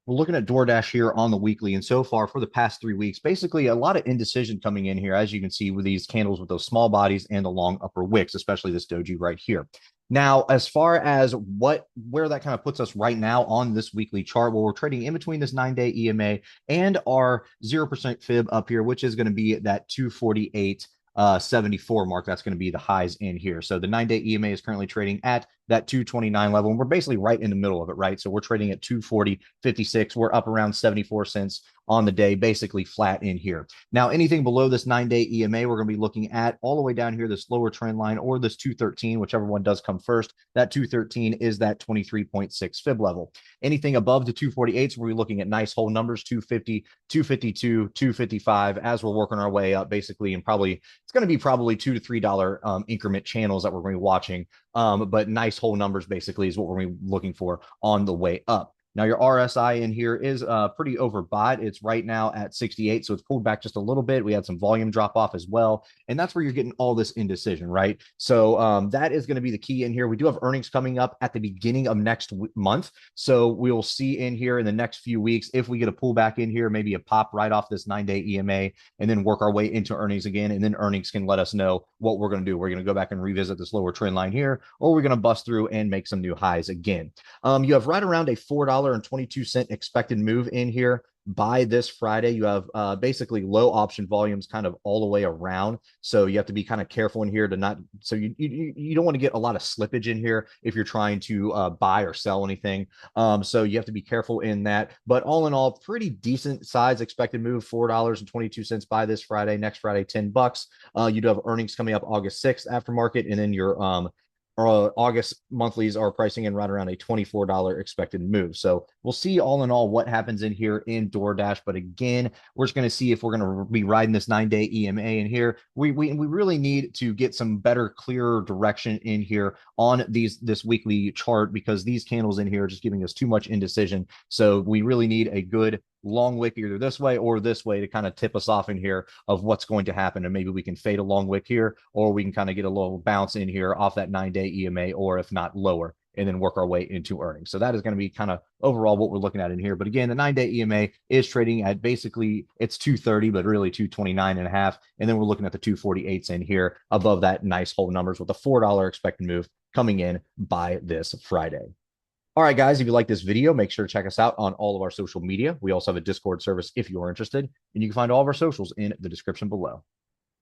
We're looking at DoorDash here on the weekly, and so far for the past 3 weeks, basically a lot of indecision coming in here, as you can see with these candles with those small bodies and the long upper wicks, especially this doji right here. Now, as far as where that kind of puts us right now on this weekly chart, well, we're trading in between this 9-day EMA and our 0% fib up here, which is going to be that 248 74 mark. That's going to be the highs in here. So the 9-day EMA is currently trading at that 229 level, and we're basically right in the middle of it, right? So we're trading at 240.56. We're up around 74 cents on the day, basically flat in here. Now, anything below this 9-day EMA, we're going to be looking at all the way down here, this lower trend line or this 213, whichever one does come first. That 213 is that 23.6 fib level. Anything above the 248s, we're looking at nice whole numbers, 250, 252, 255, as we're working our way up, basically, and probably it's going to be probably $2 to $3 increment channels that we're going to be watching. But nice whole numbers basically is what we're going to be looking for on the way up. Now, your RSI in here is pretty overbought. It's right now at 68, so it's pulled back just a little bit. We had some volume drop off as well, and that's where you're getting all this indecision, right? So that is going to be the key in here. We do have earnings coming up at the beginning of next month, so we'll see in here in the next few weeks if we get a pullback in here, maybe a pop right off this 9-day EMA, and then work our way into earnings again, and then earnings can let us know what we're going to do. We're going to go back and revisit this lower trend line here, or we're going to bust through and make some new highs again. You have right around a $4.22 expected move in here by this Friday. You have basically low option volumes kind of all the way around. So you have to be kind of careful in here to not, so you don't want to get a lot of slippage in here if you're trying to buy or sell anything. So you have to be careful in that. But all in all, pretty decent size expected move, $4.22 by this Friday. Next Friday, $10. You do have earnings coming up August 6th aftermarket, and then your August monthlies are pricing in right around a $24 expected move. So we'll see all in all what happens in here in DoorDash. But again, we're just going to see if we're going to be riding this 9-day EMA in here. We really need to get some better, clearer direction in here on this weekly chart, because these candles in here are just giving us too much indecision. So we really need a good long wick either this way or this way to kind of tip us off in here of what's going to happen. And maybe we can fade a long wick here, or we can kind of get a little bounce in here off that 9-day EMA, or if not lower, and then work our way into earnings. So that is going to be kind of overall what we're looking at in here. But again, the 9-day EMA is trading at basically it's 230, but really 229.5. And then we're looking at the 248s in here above that nice whole numbers with a $4 expected move coming in by this Friday. All right, guys, if you like this video, make sure to check us out on all of our social media. We also have a Discord service if you're interested, and you can find all of our socials in the description below.